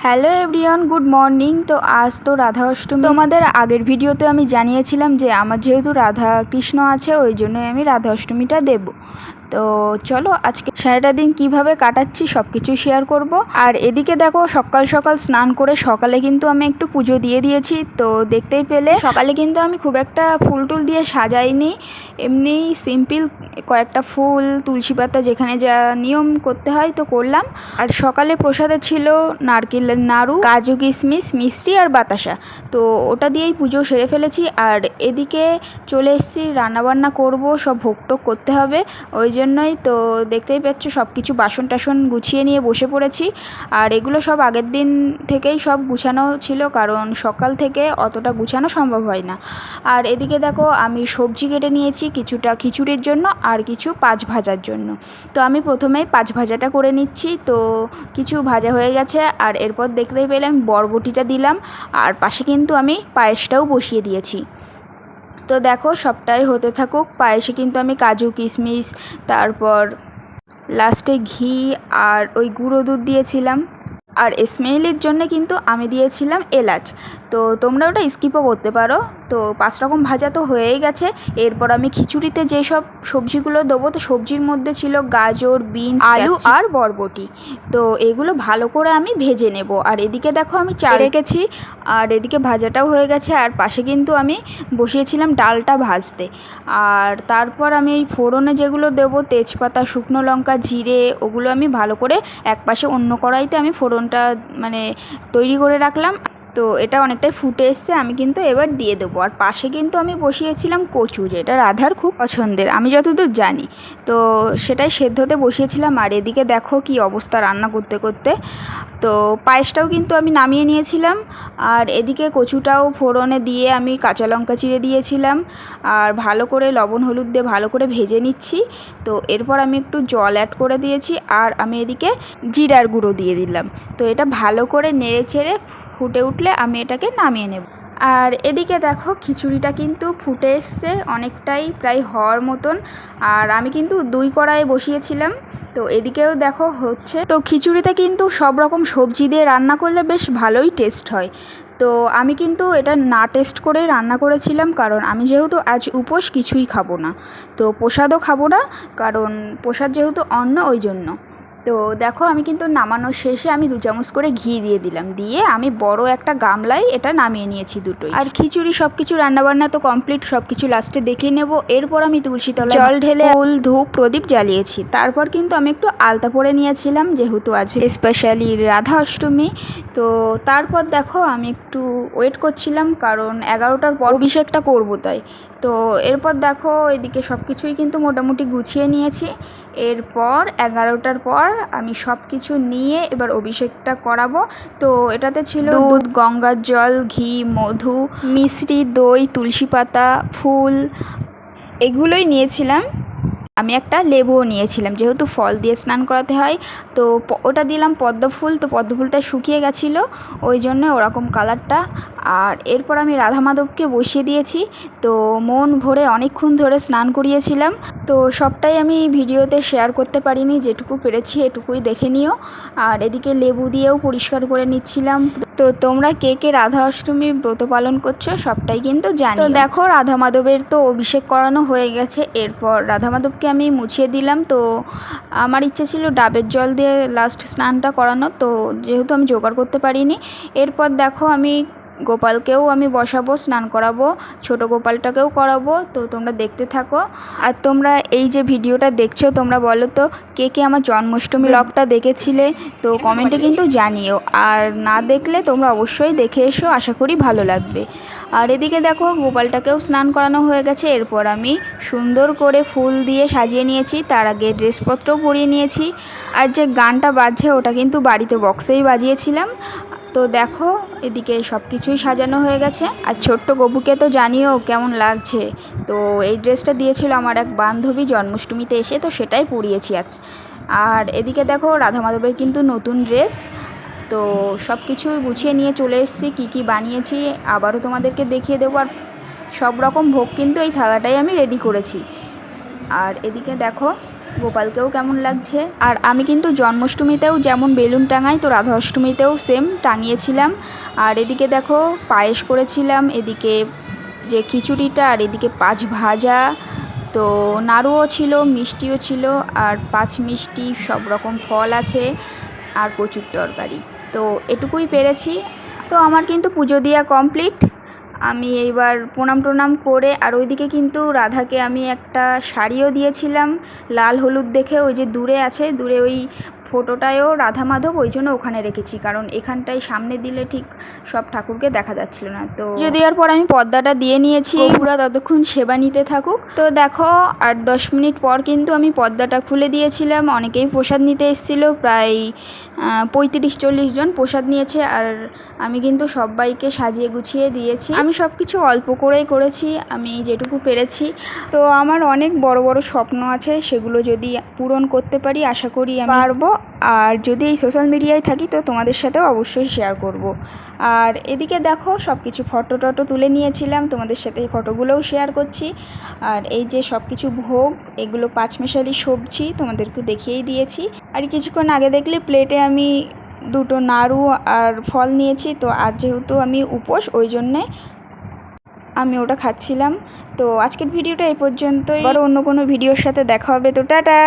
Hello everyone, good morning. তো আজ তো রাধা অষ্টমী। তোমাদের আগের ভিডিওতে আমি জানিয়েছিলাম যে আমার যেহেতু রাধা কৃষ্ণ আছে ওই জন্যই আমি রাধা অষ্টমীটা দেব। তো চলো আজকে সারাটা দিন কীভাবে কাটাচ্ছি সব কিছু শেয়ার করব। আর এদিকে দেখো সকাল সকাল স্নান করে সকালে কিন্তু আমি একটু পুজো দিয়ে দিয়েছি। তো দেখতেই পেলে সকালে কিন্তু আমি খুব একটা ফুল টুল দিয়ে সাজাইনি, এমনি সিম্পল কয়েকটা ফুল, তুলসী পাতা, যেখানে যা নিয়ম করতে হয় তো করলাম। আর সকালে প্রসাদে ছিল নারকেলের নাড়ু, কাজু কিশমিশ, মিষ্টি আর বাতাসা। তো ওটা দিয়েই পুজো সেরে ফেলেছি। আর এদিকে চলে এসেছি, রান্নাবান্না করব, সব ভোগ টোগ করতে হবে, ওই জন্যই তো দেখতেই পাচ্ছ সব কিছু বাসন টাসন গুছিয়ে নিয়ে বসে পড়েছি। আর এগুলো সব আগের দিন থেকেই সব গুছানো ছিল, কারণ সকাল থেকে অতটা গুছানো সম্ভব হয় না। আর এদিকে দেখো আমি সবজি কেটে নিয়েছি, কিছুটা খিচুড়ির জন্য আর কিছু পাঁচ ভাজার জন্য। তো আমি প্রথমেই পাঁচ ভাজাটা করে নিচ্ছি। তো কিছু ভাজা হয়ে গেছে। আর এরপর দেখতেই পেলাম বরবটিটা দিলাম, আর পাশে কিন্তু আমি পায়েসটাও বসিয়ে দিয়েছি। তো দেখো সবটাই হতে থাকুক। পায়েসে কিন্তু আমি কাজু কিশমিশ, তারপর লাস্টে ঘি আর ওই গুঁড়ো দুধ দিয়েছিলাম। আর স্মেলের জন্য কিন্তু আমি দিয়েছিলাম এলাচ। তো তোমরা ওটা স্কিপও করতে পারো। তো 5 রকম ভাজা তো হয়েই গেছে। এরপর আমি খিচুড়িতে যেসব সবজিগুলো দেবো, তো সবজির মধ্যে ছিল গাজর, বিনস, আলু আর বরবটি। তো এগুলো ভালো করে আমি ভেজে নেব। আর এদিকে দেখো আমি চাল রেখেছি, আর এদিকে ভাজাটাও হয়ে গেছে। আর পাশে কিন্তু আমি বসিয়েছিলাম ডালটা ভাজতে। আর তারপর আমি এই ফোড়নে যেগুলো দেবো, তেজপাতা, শুকনো লঙ্কা, জিরে, ওগুলো আমি ভালো করে একপাশে অন্য কড়াইতে আমি ফোড়নটা তৈরি করে রাখলাম। তো এটা অনেকটাই ফুটে এসছে, আমি কিন্তু এবার দিয়ে দেবো। আর পাশে কিন্তু আমি বসিয়েছিলাম কচু, যেটা রাধার খুব পছন্দের আমি যতদূর জানি। তো সেটাই সেদ্ধতে বসিয়েছিলাম। আর এদিকে দেখো কি অবস্থা রান্না করতে করতে। তো পায়েসটাও কিন্তু আমি নামিয়ে নিয়েছিলাম। আর এদিকে কচুটাও ফোড়নে দিয়ে আমি কাঁচা লঙ্কা চিড়ে দিয়েছিলাম। আর ভালো করে লবণ হলুদ দিয়ে ভালো করে ভেজে নিচ্ছি। তো এরপর আমি একটু জল অ্যাড করে দিয়েছি। আর আমি এদিকে জিরার গুঁড়ো দিয়ে দিলাম। তো এটা ভালো করে নেড়ে চেড়ে ফুটে উঠলে আমি এটাকে নামিয়ে নেব। আর এদিকে দেখো খিচুড়িটা কিন্তু ফুটে এসছে অনেকটাই, প্রায় হওয়ার মতন। আর আমি কিন্তু 2 কড়াইয়ে বসিয়েছিলাম। তো এদিকেও দেখো হচ্ছে। তো খিচুড়িতে কিন্তু সব রকম সবজি দিয়ে রান্না করলে বেশ ভালোই টেস্ট হয়। তো আমি কিন্তু এটা না টেস্ট করেই রান্না করেছিলাম, কারণ আমি যেহেতু আজ উপোস কিছুই খাবো না। তো প্রসাদও খাবো না, কারণ প্রসাদ যেহেতু অন্ন, ওই জন্য। তো দেখো আমি কিন্তু নামানোর শেষে আমি 2 চামচ করে ঘি দিয়ে দিলাম, দিয়ে আমি বড় একটা গামলায় এটা নামিয়ে নিয়েছি দুটোই। আর খিচুড়ি সব কিছু রান্নাবান্না তো কমপ্লিট, সব কিছু লাস্টে দেখে নেব। এরপর আমি তুলসী তলায় জল ঢেলে ফুল, ধূপ, প্রদীপ জ্বালিয়েছি। তারপর কিন্তু আমি একটু আলতা পরে নিয়েছিলাম, যেহেতু আজ স্পেশালি রাধা অষ্টমী। তো তারপর দেখো আমি একটু ওয়েট করছিলাম, কারণ 11টার পর অভিষেকটা করবো তাই। তো এরপর দেখো এদিকে সব কিছুই কিন্তু মোটামুটি গুছিয়ে নিয়েছি। এরপর 11টার পর আমি সব কিছু নিয়ে এবার অভিষেকটা করাবো। তো এটাতে ছিল দুধ, গঙ্গার জল, ঘি, মধু, মিষ্টি, দই, তুলসী পাতা, ফুল, এগুলোই নিয়েছিলাম। আমি একটা লেবুও নিয়েছিলাম, যেহেতু ফল দিয়ে স্নান করাতে হয়। তো ওটা দিলাম পদ্ম ফুল। তো পদ্ম ফুলটা শুকিয়ে গেছিলো, ওই জন্য ওরকম কালারটা। আর এরপর আমি রাধা মাধবকে বসিয়ে দিয়েছি। তো মন ভরে অনেকক্ষণ ধরে স্নান করিয়েছিলাম। তো সবটাই আমি ভিডিওতে শেয়ার করতে পারিনি, যেটুকু পেরেছি এটুকুই দেখে নিও। আর এদিকে লেবু দিয়েও পরিষ্কার করে নিচ্ছিলাম। তো তোমরা কে কে রাধা অষ্টমী ব্রত পালন করছো সবটাই কিন্তু জানি। তো দেখো রাধা মাধবের তো অভিষেক করানো হয়ে গেছে। এরপর রাধা মাধবকে আমি মুছিয়ে দিলাম। তো আমার ইচ্ছে ছিল ডাবের জল দিয়ে লাস্ট স্নানটা করানো, তো যেহেতু আমি জোগাড় করতে পারিনি। এরপর দেখো আমি গোপালকেও আমি বসাবো, স্নান করাবো, ছোট গোপালটাকেও করাবো। তো তোমরা দেখতে থাকো। আর তোমরা এই যে ভিডিওটা দেখছো, তোমরা বলো তো কে কে আমার জন্মাষ্টমী ব্লগটা দেখেছিলে, তো কমেন্টে কিন্তু জানিও। আর না দেখলে তোমরা অবশ্যই দেখে এসো, আশা করি ভালো লাগবে। আর এদিকে দেখো গোপালটাকেও স্নান করানো হয়ে গেছে। এরপর আমি সুন্দর করে ফুল দিয়ে সাজিয়ে নিয়েছি, তার আগে ড্রেসপত্রও পরিয়ে নিয়েছি। আর যে গানটা বাজছে ওটা কিন্তু বাড়িতে বক্সেই বাজিয়েছিলাম। তো দেখো এদিকে সব কিছুই সাজানো হয়ে গেছে। আর ছোট্ট গপুকে তো জানিও কেমন লাগছে। তো এই ড্রেসটা দিয়েছিল আমার এক বান্ধবী জন্মাষ্টমীতে এসে, তো সেটাই পরিয়েছি আজ। আর এদিকে দেখো রাধা মাধবের কিন্তু নতুন ড্রেস। তো সব কিছুই গুছিয়ে নিয়ে চলে এসেছি, কী কী বানিয়েছি আবারও তোমাদেরকে দেখিয়ে দেবো। আর সব রকম ভোগ কিন্তু এই থালাটাই আমি রেডি করেছি। আর এদিকে দেখো গোপালকেও কেমন লাগছে। আর আমি কিন্তু জন্মাষ্টমীতেও যেমন বেলুন টাঙাই, তো রাধা অষ্টমীতেও সেম টাঙিয়েছিলাম। আর এদিকে দেখো পায়েস করেছিলাম, এদিকে যে খিচুড়িটা, আর এদিকে 5 ভাজা, তো নাড়ুও ছিল, মিষ্টিও ছিল, আর 5 মিষ্টি, সব রকম ফল আছে, আর কচুর তরকারি। তো এটুকুই পেরেছি। তো আমার কিন্তু পুজো দেওয়া কমপ্লিট। আমি এইবার প্রণাম করে, আর ওইদিকে কিন্তু রাধাকে আমি একটা শাড়িও দিয়েছিলাম লাল হলুদ দেখে, ওই যে দূরে আছে, দূরে ওই ফটোটায়ও রাধা মাধব, ওই জন্য ওখানে রেখেছি, কারণ এখানটায় সামনে দিলে ঠিক সব ঠাকুরকে দেখা যাচ্ছিল না। তো পুজো দেওয়ার পর আমি পর্দাটা দিয়ে নিয়েছি, পুরা ততক্ষণ সেবা নিতে থাকুক। তো দেখো 8-10 মিনিট পর কিন্তু আমি পর্দাটা খুলে দিয়েছিলাম। অনেকেই প্রসাদ নিতে এসেছিলো, প্রায় 35-40 জন প্রসাদ নিয়েছে, আর আমি কিন্তু সবাইকে সাজিয়ে গুছিয়ে দিয়েছি। আমি সব কিছু অল্প করেই করেছি, আমি যেটুকু পেরেছি। তো আমার অনেক বড় বড় স্বপ্ন আছে, সেগুলো যদি পূরণ করতে পারি আশা করি আমি পারবো। আর যদি এই সোশ্যাল মিডিয়ায় থাকি তো তোমাদের সাথেও অবশ্যই শেয়ার করব। আর এদিকে দেখো সব কিছু ফটো টটো তুলে নিয়েছিলাম, তোমাদের সাথে এই ফটোগুলোও শেয়ার করছি। আর এই যে সব কিছু ভোগ, এগুলো 5 মেশালি সবজি তোমাদেরকে দেখিয়েই দিয়েছি। আর কিছুক্ষণ আগে দেখলে প্লেটে আমি 2টো নাড়ু আর ফল নিয়েছি। তো আজ যেহেতু আমি উপোস, ওই জন্যে আমি ওটা খাচ্ছিলাম। তো আজকের ভিডিওটা এই পর্যন্তই, আবার অন্য কোনো ভিডিওর সাথে দেখা হবে। তো টাটা।